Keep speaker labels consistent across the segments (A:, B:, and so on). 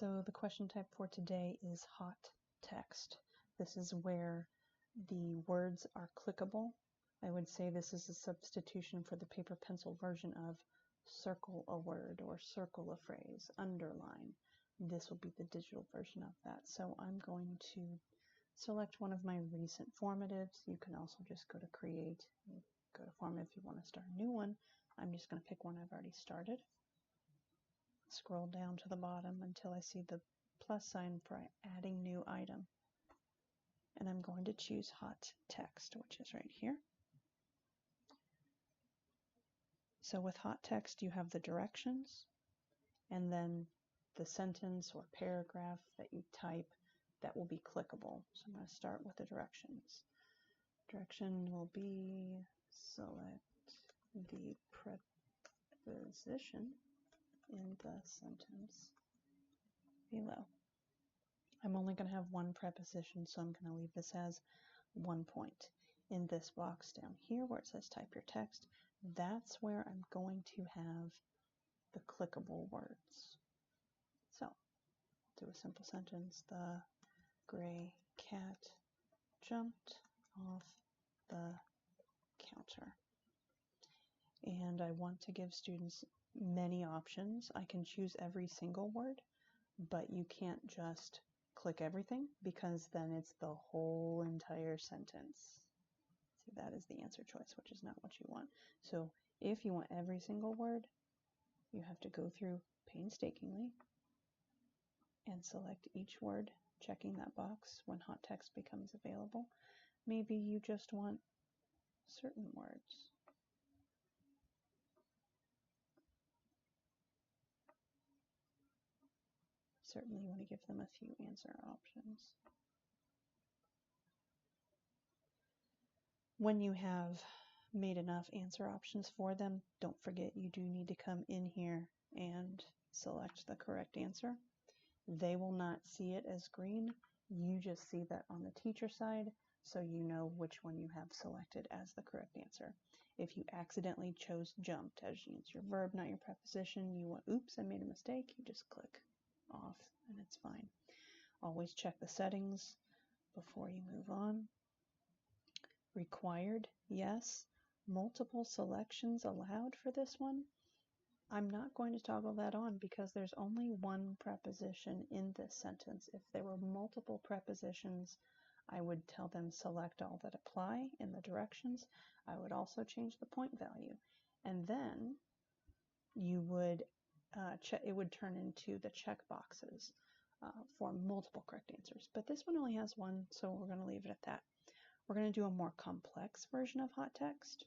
A: So the question type for today is hot text. This is where the words are clickable. I would say this is a substitution for the paper pencil version of circle a word or circle a phrase, underline. This will be the digital version of that. So I'm going to select one of my recent formatives. You can also just go to create, go to formative if you want to start a new one. I'm just going to pick one I've already started. Scroll down to the bottom until I see the plus sign for adding new item. And I'm going to choose hot text, which is right here. So with hot text, you have the directions and then the sentence or paragraph that you type that will be clickable. So I'm going to start with the directions. Direction will be select the preposition in the sentence below. I'm only going to have one preposition, so I'm going to leave this as 1 point. In this box down here where it says type your text, that's where I'm going to have the clickable words. So, do a simple sentence. The gray cat jumped off the counter. And I want to give students many options. I can choose every single word, but you can't just click everything because then it's the whole entire sentence. See, that is the answer choice, which is not what you want. So if you want every single word, you have to go through painstakingly and select each word, checking that box when hot text becomes available. Maybe you just want certain words. Certainly you want to give them a few answer options. When you have made enough answer options for them, don't forget you do need to come in here and select the correct answer. They will not see it as green. You just see that on the teacher side, so you know which one you have selected as the correct answer. If you accidentally chose jumped as your verb, not your preposition, you want, oops, I made a mistake, you just click off and it's fine. Always check the settings before you move on. Required, yes. Multiple selections allowed for this one. I'm not going to toggle that on because there's only one preposition in this sentence. If there were multiple prepositions, I would tell them select all that apply in the directions. I would also change the point value. And then you would it would turn into the check boxes for multiple correct answers. But this one only has one, so we're going to leave it at that. We're going to do a more complex version of hot text.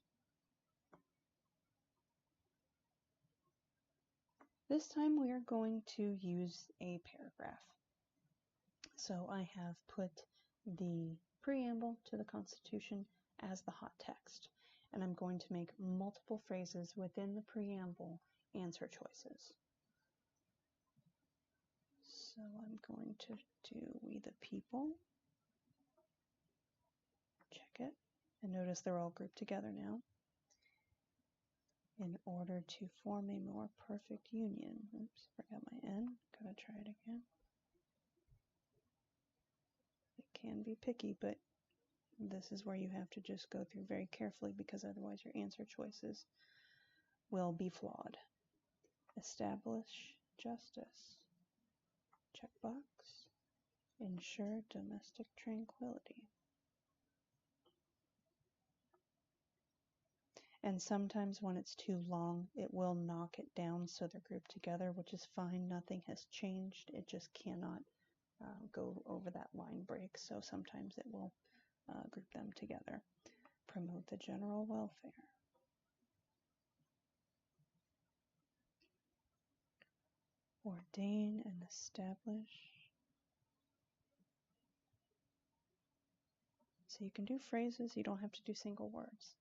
A: This time we are going to use a paragraph. So I have put the preamble to the Constitution as the hot text, and I'm going to make multiple phrases within the preamble answer choices. So I'm going to do we the people, check it, and notice they're all grouped together now. In order to form a more perfect union. Oops, forgot my N. Gotta try it again. It can be picky, but this is where you have to just go through very carefully because otherwise your answer choices will be flawed. Establish justice. Checkbox. Ensure domestic tranquility. And sometimes when it's too long, it will knock it down so they're grouped together, which is fine. Nothing has changed. It just cannot go over that line break. So sometimes it will group them together. Promote the general welfare. Ordain and establish. So you can do phrases. You don't have to do single words.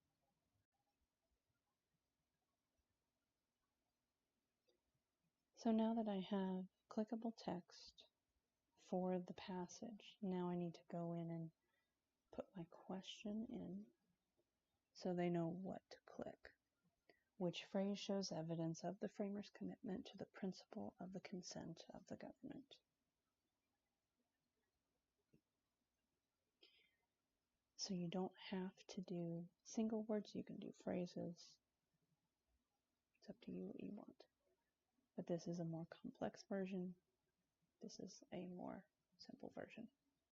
A: So now that I have clickable text for the passage, now I need to go in and put my question in so they know what to click. Which phrase shows evidence of the framer's commitment to the principle of the consent of the government? So you don't have to do single words, you can do phrases. It's up to you what you want. But this is a more complex version. This is a more simple version.